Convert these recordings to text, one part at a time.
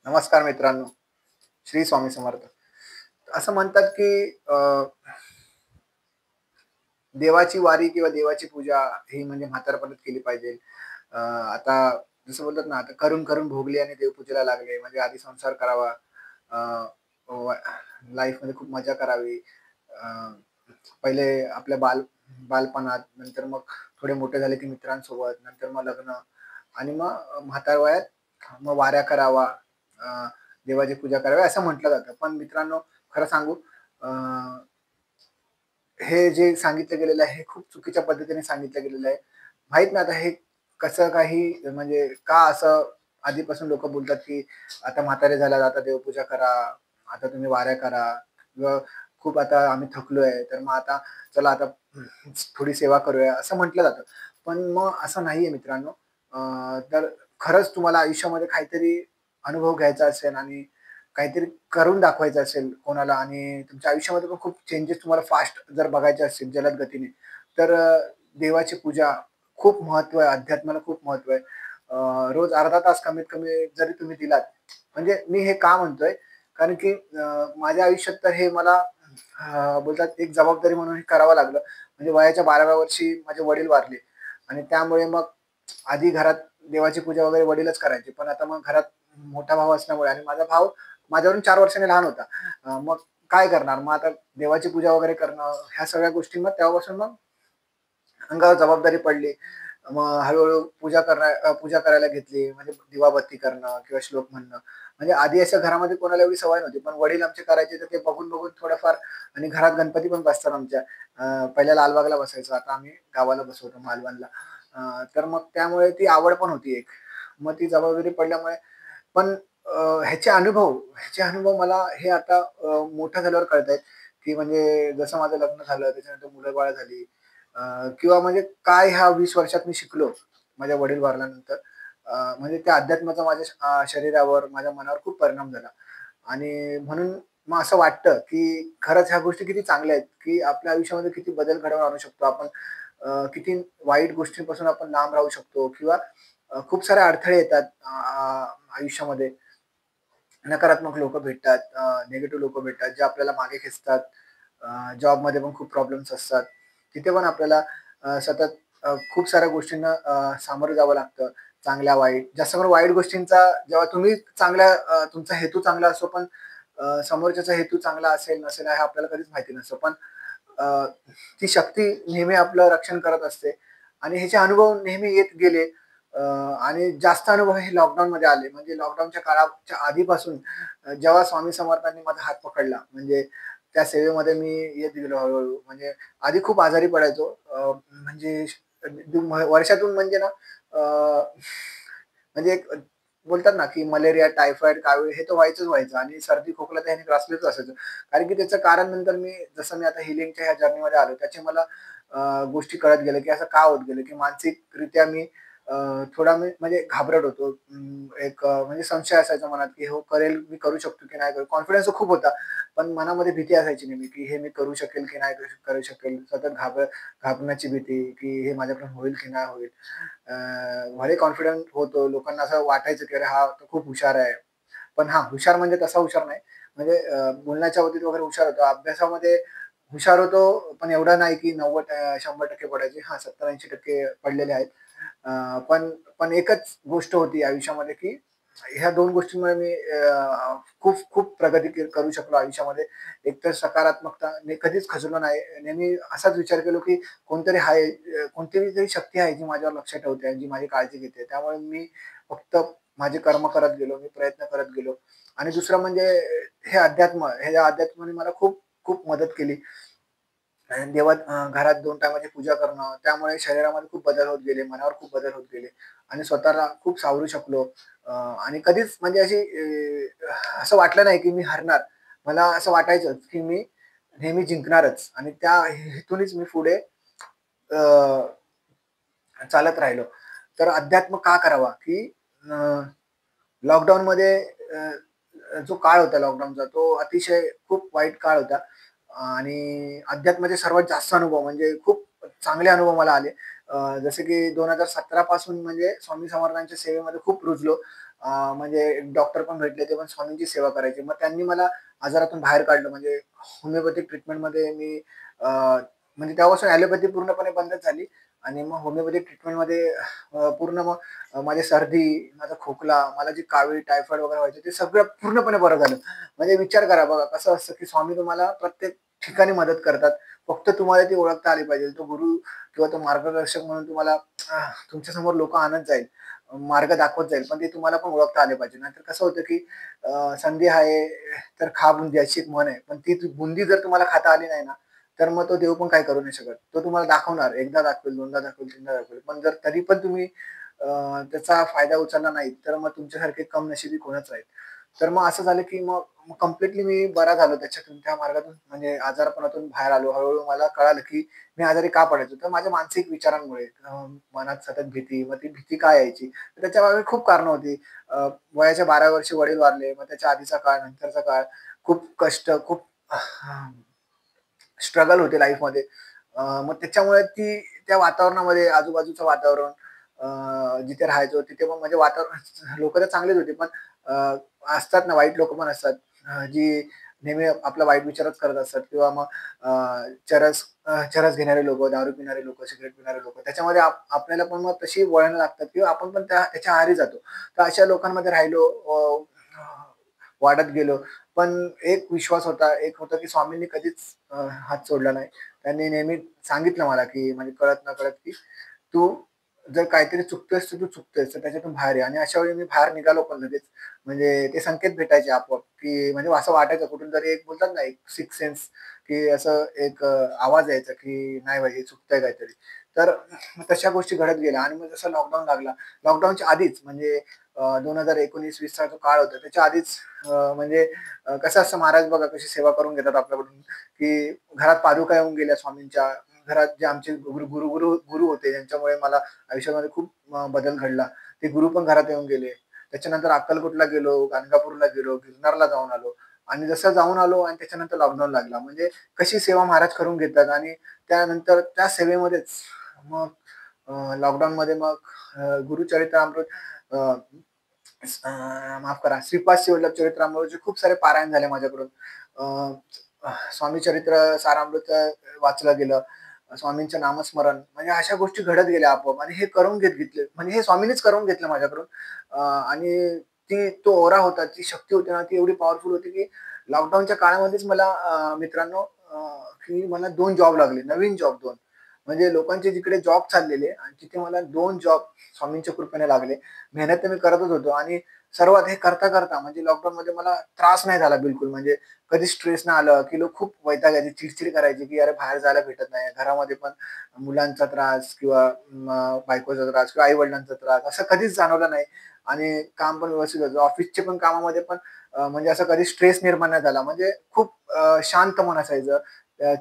नमस्कार मित्रांनो, श्री स्वामी समर्थ. असं म्हणतात की देवाची वारी किंवा देवाची पूजा ही म्हणजे म्हातारपणात केली पाहिजे. आता जसं बोलतात ना, आता करून भोगले आणि देवपूजेला लागले. म्हणजे आधी संसार करावा, अ, व लाईफमध्ये खूप मजा करावी. अ, पहिले आपल्या बालपणात, नंतर मग थोडे मोठे झाले की मित्रांसोबत, नंतर मग लग्न आणि मग म्हातार वयात मग वाऱ्या करावा, अ, देवाची पूजा करावी असं म्हटलं जातं. पण मित्रांनो, खरं सांगू, अ, हे जे सांगितलं गेलेलं आहे, हे खूप चुकीच्या पद्धतीने सांगितलं गेलेलं आहे. माहीत नाही आता हे कसं काही म्हणजे का असं आधीपासून लोकं बोलतात, की आता म्हातारे झाल्यात, आता देवपूजा करा, आता तुम्ही वाऱ्या करा किंवा खूप आता आम्ही थकलोय, तर मग आता चला आता थोडी सेवा करूया, असं म्हटलं जातं. पण मग असं नाहीये मित्रांनो. तर खरंच तुम्हाला आयुष्यामध्ये काहीतरी अनुभव घ्यायचा असेल आणि काहीतरी करून दाखवायचं असेल कोणाला आणि तुमच्या आयुष्यामध्ये पण खूप चेंजेस तुम्हाला फास्ट जर बघायचे असतील जलद गतीने, तर देवाची पूजा खूप महत्त्व आहे. अध्यात्माला खूप महत्त्व आहे. रोज अर्धा तास कमीत कमी जरी तुम्ही दिलात, म्हणजे मी हे का म्हणतोय, कारण की माझ्या आयुष्यात तर हे मला बोलतात एक जबाबदारी म्हणून हे करावं लागलं. म्हणजे वयाच्या 12व्या वर्षी माझे वडील वारले आणि त्यामुळे मग आधी घरात देवाची पूजा वगैरे वडीलच करायचे. पण आता मग घरात मोठा भाऊ असल्यामुळे आणि माझा भाऊ माझ्यावरून 4 वर्षांनी लहान होता. मग काय करणार? मग आता देवाची पूजा वगैरे करणं, ह्या सगळ्या गोष्टी मग तेव्हापासून मग अंगावर जबाबदारी पडली. मग हळू-हळू पूजा करायला घेतली. म्हणजे दिवाबत्ती करणं किंवा श्लोक म्हणणं. म्हणजे आधी असं घरामध्ये कोणाला एवढी सवय नव्हती. पण वडील आमचे करायचे तर ते बघून-बघून थोडंफार आणि घरात गणपती पण बसतात आमच्या. पहिल्या लालबागला बसायचो. आता आम्ही गावाला बसवतो मालवणला. तर मग त्यामुळे ती आवड पण होती एक. मग ती जबाबदारी पडल्यामुळे पण ह्याचे अनुभव मला हे आता मोठं झाल्यावर कळतायत, की म्हणजे जसं माझं लग्न झालं, त्याच्यानंतर मुलं-बाळ झाली, किंवा म्हणजे काय ह्या 20 वर्षात मी शिकलो, माझ्या वडील वारल्यानंतर. म्हणजे त्या अध्यात्माचा माझ्या शरीरावर, माझ्या मनावर खूप परिणाम झाला आणि म्हणून मग असं वाटतं, की खरंच ह्या गोष्टी किती चांगल्या आहेत, की आपल्या आयुष्यामध्ये किती बदल घडवून आणू शकतो आपण. किती वाईट गोष्टींपासून आपण लांब राहू शकतो किंवा खूप सारे अडथळे येतात आयुष्यामध्ये. नकारात्मक लोकं भेटतात, निगेटिव्ह लोकं भेटतात, जे आपल्याला मागे खेचतात. जॉबमध्ये पण खूप प्रॉब्लेम्स असतात. तिथे पण आपल्याला सतत खूप साऱ्या गोष्टींना सामोरं जावं लागतं. चांगल्या वाईट. जास्त करून वाईट गोष्टींचा जेव्हा तुम्ही तुमचा हेतू चांगला असो, पण समोरच्याचा हेतू चांगला असेल, नसेल हे आपल्याला कधीच माहिती नसतं. पण अ, ती शक्ती नेहमी आपलं रक्षण करत असते आणि ह्याचे अनुभव नेहमी येत गेले. आणि जास्त अनुभव हे लॉकडाऊनमध्ये आले. म्हणजे लॉकडाऊनच्या काळाच्या आधीपासून जेव्हा स्वामी समर्थांनी माझा हात पकडला, म्हणजे त्या सेवेमध्ये मी येत गेलो हळू-हळू. म्हणजे आधी खूप आजारी पडायचो. म्हणजे वर्षातून म्हणजे ना, अ, म्हणजे एक बोलतात ना, की मलेरिया, टायफॉईड, कावीळ हे तर व्हायचं आणि सर्दी, खोकला तर ह्याने त्रासलेच असायचं. कारण की त्याचं कारण नंतर जसं मी आता हीलिंगच्या ह्या जर्नीमध्ये आलो, त्याचे मला गोष्टी कळत गेल्या, की असं का होत गेलं, की मानसिकरित्या मी अ, थोडा मी म्हणजे घाबरट होतो. म्हणजे संशय असायचा मनात, की हो करेल, मी करू शकतो की नाही करू. कॉन्फिडन्स खूप होता. पण मनामध्ये भीती असायची नेहमी, की हे मी करू शकेल की नाही करू शकेल. सतत घाबरण्याची भीती, की हे माझ्याकडून होईल की नाही होईल. अ, भले कॉन्फिडंट होतो. लोकांना असं वाटायचं, की अरे हा तर खूप हुशार आहे. पण हां, हुशार म्हणजे तसा हुशार नाही. म्हणजे बोलण्याच्या बाबतीत वगैरे हुशार होतो. अभ्यासामध्ये हुशार होतो, पण एवढा नाही की 100% पडायचे. हां, 70-80% पडलेले आहेत. पण पण एकच गोष्ट होती आयुष्यामध्ये, की ह्या 2 गोष्टींमुळे मी खूप खूप प्रगती करू शकलो आयुष्यामध्ये. एकतर सकारात्मकता मी कधीच खचलो नाही. नेहमी असाच विचार केलो, की कोणतीही तरी शक्ती आहे जी माझ्यावर लक्ष ठेवते आणि जी माझी काळजी घेते. त्यामुळे मी फक्त माझे कर्म करत गेलो, मी प्रयत्न करत गेलो आणि दुसरं म्हणजे ह्या अध्यात्माने मला खूप खूप मदत केली. आणि घरात 2 टाईमाची पूजा करणं, त्यामुळे शरीरामध्ये खूप बदल होत गेले, मनावर खूप बदल होत गेले आणि स्वतःला खूप सावरू शकलो. आणि कधीच म्हणजे असं वाटलं नाही, की मी हरणार. मला असं वाटायचं, की मी नेहमी जिंकणारच आणि त्या हेतूनच मी पुढे अ, चालत राहिलो. तर अध्यात्म का करावा, की अ, लॉकडाऊनमध्ये जो काळ होता लॉकडाऊनचा तो अतिशय खूप वाईट काळ होता आणि अध्यात्माचे सर्वात जास्त अनुभव म्हणजे खूप चांगले अनुभव मला आले. जसे की 2017 पासून म्हणजे स्वामी समर्थांच्या सेवेमध्ये खूप रुजलो. म्हणजे डॉक्टर पण भेटले, ते पण स्वामींची सेवा करायचे. मग त्यांनी मला आजारातून बाहेर काढलं. म्हणजे होमिओपॅथिक ट्रीटमेंटमध्ये मी म्हणजे तेव्हापासून ॲलोपॅथी पूर्णपणे बंदच झाली आणि मग होमिओपॅथिक ट्रीटमेंटमध्ये पूर्ण मग माझी सर्दी, माझा खोकला, मला जी कावीळ, टायफॉईड वगैरे व्हायचं ते सगळं पूर्णपणे बरं झालं. म्हणजे विचार करा बघा कसं असतं, की स्वामी तुम्हाला प्रत्येक ठिकाणी मदत करतात. फक्त तुम्हाला ती ओळखता आली पाहिजे. तो गुरु किंवा तो मार्गदर्शक म्हणून तुम्हाला तुमच्यासमोर लोकं आणत जाईल, मार्ग दाखवत जाईल, पण ते तुम्हाला पण ओळखता आले पाहिजे. नाहीतर कसं होतं, की संधी आहे तर खा बुंदी अशी एक म्हण आहे. पण ती बुंदी जर तुम्हाला खाता आली नाही ना, तर मग तो देव पण काही करू नाही शकत. तो तुम्हाला दाखवणार. एकदा दाखवेल, दोनदा दाखवेल, तीनदा दाखवेल. पण जर तरी पण तुम्ही त्याचा फायदा उचलला नाही, तर मग तुमच्यासारखे कमनशिबी कोणच राहील. तर मग असं झालं, की मग कंप्लीटली मी बरा झालो त्याच्यातून, त्या मार्गातून म्हणजे आजारपणातून बाहेर आलो. हळू मला कळालं, की मी आजारी का पडायचो? तर माझ्या मानसिक विचारांमुळे. मनात सतत भीती. मग ती भीती का यायची? तर त्याच्यामागे खूप कारणं होती. वयाच्या 12व्या वर्षी वडील वारले. मग त्याच्या आधीचा काळ, नंतरचा काळ, खूप कष्ट, खूप स्ट्रगल होते लाईफमध्ये. मग त्याच्यामुळे त्या वातावरणामध्ये आजूबाजूचं वातावरण जिथे राहायचो तिथे मग म्हणजे वातावरण लोकं तर चांगलेच होते. पण अ, असतात ना वाईट लोकं पण असतात. जी नेहमी आपला वाईट विचारच करत असतात किंवा मग चरस घेणारे लोकं, दारू पिणारे लोकं, सिगारेट पिणारे लोकं. त्याच्यामध्ये आपल्याला पण मग तशी वळणं लागतात किंवा आपण पण त्याच्या आहारी जातो. तर अशा लोकांमध्ये राहिलो, वाढत गेलो. पण एक विश्वास होता, एक होतं की स्वामींनी कधीच हात सोडला नाही. त्यांनी नेहमी सांगितलं मला, की म्हणजे कळत-नकळत, की "तू जर काहीतरी चुकतोयस, तर तू चुकतोयस, तर त्याच्यातून बाहेर ये." आणि अशा वेळी मी बाहेर निघालो पण लगेच. म्हणजे ते संकेत भेटायचे आपोआप, की म्हणजे असं वाटायचं कुठूनतरी एक बोलतात ना, एक सिक्स्थ सेन्स, की असं एक आवाज यायचा, की नाही बाई हे चुकतंय काहीतरी. तर तशा गोष्टी घडत गेल्या आणि मग जसं लॉकडाऊन लागला. लॉकडाऊनच्या आधीच म्हणजे 2019-20चा जो काळ होता त्याच्या आधीच म्हणजे कसं असतं महाराज बघा कशी सेवा करून घेतात आपल्याकडून, की घरात पादुका येऊन गेल्या स्वामींच्या. घरात जे आमचे गुरु होते ज्यांच्यामुळे मला आयुष्यामध्ये खूप बदल घडला. ते गुरु पण घरात येऊन गेले. त्याच्यानंतर अक्कलकोटला गेलो, गाणगापूरला गेलो, गिरनारला जाऊन आलो आणि जसं जाऊन आलो आणि त्याच्यानंतर लॉकडाऊन लागला. म्हणजे कशी सेवा महाराज करून घेतात आणि त्यानंतर त्या सेवेमध्येच मग लॉकडाऊनमध्ये मग गुरुचरित्रामृत अ, माफ करा, श्रीपाद शिवल्लभ चरित्रामृतचे खूप सारे पारायण झाले माझ्याकडून. स्वामी चरित्र सारामृत वाचलं गेलं. स्वामींचं नामस्मरण म्हणजे अशा गोष्टी घडत गेल्या आपोआप आणि हे करून घेतले म्हणजे हे स्वामींनीच करून घेतलं माझ्याकडून. आणि तो ओरा होता, ती शक्ती होती ना, ती एवढी पॉवरफुल होती, की लॉकडाऊनच्या काळामध्येच मला मित्रांनो की मला 2 जॉब लागले. नवीन जॉब 2. म्हणजे लोकांचे जिकडे जॉब चाललेले आणि तिथे मला 2 जॉब स्वामींच्या कृपेने लागले. मेहनत तर मी करतच होतो आणि सर्वात हे करता-करता म्हणजे लॉकडाऊनमध्ये मला त्रास नाही झाला बिलकुल. म्हणजे कधी स्ट्रेस नाही आलं, की लोक खूप वैतागायचे, चिड-चिड करायचे, की "अरे बाहेर जायला भेटत नाही." घरामध्ये पण मुलांचा त्रास किंवा बायकोचा त्रास किंवा आई-वडिलांचा त्रास असं कधीच जाणवलं नाही आणि काम पण व्यवस्थित होतं. ऑफिसचे पण कामामध्ये पण म्हणजे असं कधी स्ट्रेस निर्माण नाही झाला. म्हणजे खूप शांत मन असायचं.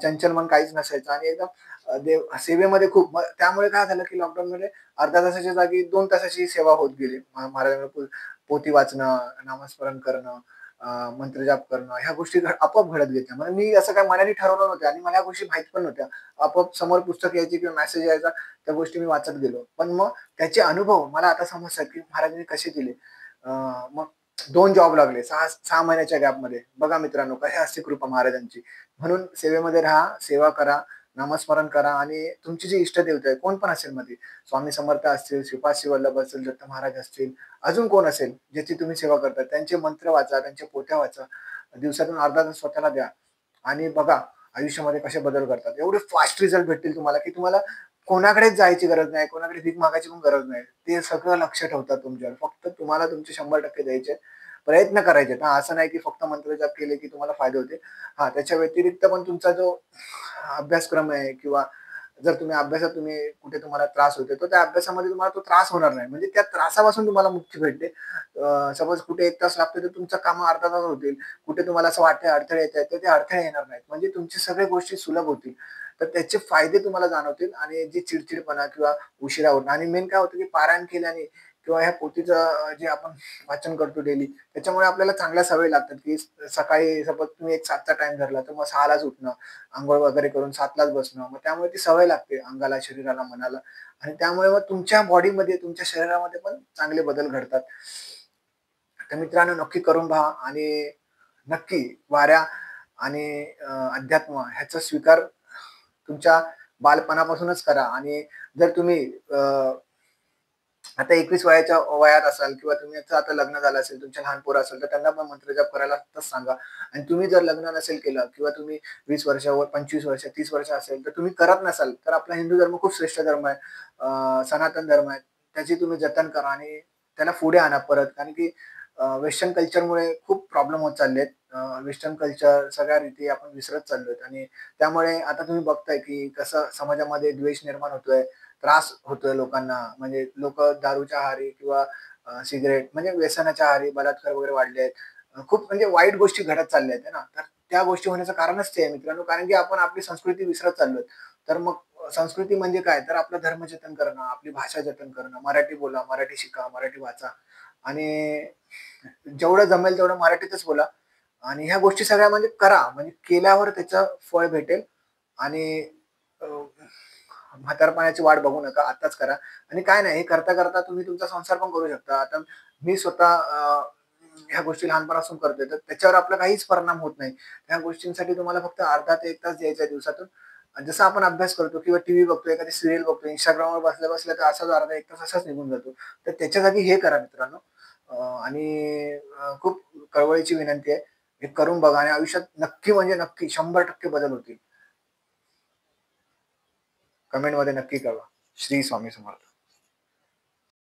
चंचल मन काहीच नसायचं आणि एकदम सेवेमध्ये खूप मग त्यामुळे काय झालं, की लॉकडाऊनमध्ये अर्ध्या तासाच्या जागी 2 तासाची सेवा होत गेली. महाराजांना पोथी वाचणं, नामस्मरण करणं, मंत्रजाप करणं, ह्या गोष्टी आपोआप घडत गेल्या. म्हणजे मी असं काही मनाने ठरवलं नव्हतं आणि मला ह्या गोष्टी माहीत पण नव्हत्या. आपोआप समोर पुस्तक यायची किंवा मेसेज यायचा, त्या गोष्टी मी वाचत गेलो. पण मग त्याचे अनुभव मला आता समजतात, की महाराजांनी कसे दिले. मग 2 जॉब लागले 6 महिन्याच्या गॅपमध्ये. बघा मित्रांनो, कशी असते कृपा महाराजांची. म्हणून सेवेमध्ये राहा, सेवा करा, नामस्मरण करा आणि तुमची जी इष्टदेवता आहे, कोण पण असेल मग स्वामी समर्थ असतील, श्रीपाद श्रीवल्लभ असतील, दत्त महाराज असतील, अजून कोण असेल ज्याची तुम्ही सेवा करता, त्यांचे मंत्र वाचा, त्यांच्या पोथ्या वाचा. दिवसातून अर्धा तास स्वतःला द्या आणि बघा आयुष्यामध्ये कसे बदल करतात. एवढे फास्ट रिझल्ट भेटतील तुम्हाला, की तुम्हाला कोणाकडेच जायची गरज नाही, कोणाकडे भीक मागायची पण गरज नाही. ते सगळं लक्ष ठेवतात तुमच्यावर. फक्त तुम्हाला तुमचे 100% द्यायचे. प्रयत्न करायचे. हां, असं नाही की फक्त मंत्रजाप केले की तुम्हाला फायदे होतील. हां, त्याच्या व्यतिरिक्त पण तुमचा जो अभ्यासक्रम आहे किंवा जर अभ्यासात कुठे तुम्हाला त्रास होतोय, तर त्या अभ्यासामध्ये तुम्हाला तो त्रास होणार नाही. म्हणजे त्या त्रासापासून तुम्हाला मुक्ती भेटते. सपोज कुठे 1 तास लागतोय, तर तुमचं कामं अर्धा तासात होतील. कुठे तुम्हाला असं वाटतंय अडथळे येतायत, तर ते अडथळे येणार नाहीत. म्हणजे तुमची सगळ्या गोष्टी सुलभ होतील. तर त्याचे फायदे तुम्हाला जाणवतील आणि जी चिडचिडपणा किंवा उशिरा उठणं आणि मेन काय होतं, की पारायण केल्याने किंवा ह्या पोथीचं जे आपण वाचन करतो डेली, त्याच्यामुळे आपल्याला चांगल्या सवयी लागतात, की सकाळी सपोज तुम्ही एक 7चा टाईम धरला, तर मग 6लाच उठणं, अंघोळ वगैरे करून 7लाच बसणं. मग त्यामुळे ती सवय लागते अंगाला, शरीराला, मनाला आणि त्यामुळे मग तुमच्या बॉडीमध्ये, तुमच्या शरीरामध्ये पण चांगले बदल घडतात. तर मित्रांनो नक्की करून पहा आणि नक्की वाऱ्या आणि अध्यात्म ह्याचा स्वीकार तुमच्या बालपणापासूनच करा. आणि जर तुम्ही आता 21 वयात असाल किंवा तुमचं आता लग्न झालं असेल, तुमचे लहान पोरं असेल, तर त्यांना पण मंत्रजप करायला आत्ताच सांगा. आणि तुम्ही जर लग्न नसेल केलं किंवा तुम्ही 20 वर्षावर 25 वर्ष, 30 वर्ष असेल, तर तुम्ही करत नसाल, तर आपला हिंदू धर्म खूप श्रेष्ठ धर्म आहे. सनातन धर्म आहे. त्याची तुम्ही जतन करा आणि त्याला पुढे आणा परत. कारण की वेस्टर्न कल्चरमुळे खूप प्रॉब्लेम होत चालले आहेत. वेस्टर्न कल्चर सगळ्या रीती आपण विसरत चाललोय आणि त्यामुळे आता तुम्ही बघताय की कसं समाजामध्ये द्वेष निर्माण होतोय. त्रास होतोय लोकांना. म्हणजे लोकं दारूच्या आहारी किंवा सिगारेट म्हणजे व्यसनाच्या आहारी, बलात्कार वगैरे वाढले आहेत. खूप म्हणजे वाईट गोष्टी घडत चालल्या आहेत, है ना. तर त्या गोष्टी होण्याचं कारणच ते आहे मित्रांनो. कारण की आपण आपली संस्कृती विसरत चाललोय. तर मग संस्कृती म्हणजे काय? तर आपलं धर्म जतन करणं, आपली भाषा जतन करणं, मराठी बोला, मराठी शिका, मराठी वाचा आणि जेवढं जमेल तेवढं मराठीतच बोला. आणि ह्या गोष्टी सगळ्या म्हणजे करा. म्हणजे केल्यावर त्याचं फळ भेटेल आणि अ, म्हातारपणाची वाट बघू नका, आत्ताच करा. आणि काय नाही, हे करता-करता तुम्ही तुमचा संसार पण करू शकता. आता मी स्वतः ह्या गोष्टी लहानपणापासून करतोय, तर त्याच्यावर आपला काहीच परिणाम होत नाही. ह्या गोष्टींसाठी तुम्हाला फक्त अर्धा ते 1 तास द्यायचा आहे दिवसातून. आणि जसं आपण अभ्यास करतो किंवा टीव्ही बघतो, एखादी सीरियल बघतो, Instagramवर बसल्या-बसल्या तर असाच अर्धा 1 तास असाच निघून जातो. तर त्याच्या जागी हे करा मित्रांनो. आणि खूप कळवळीची विनंती आहे. हे करून बघा आणि आयुष्यात नक्की म्हणजे नक्की 100% बदल होतील. कमेंटमध्ये नक्की कळवा. श्री स्वामी समर्थ.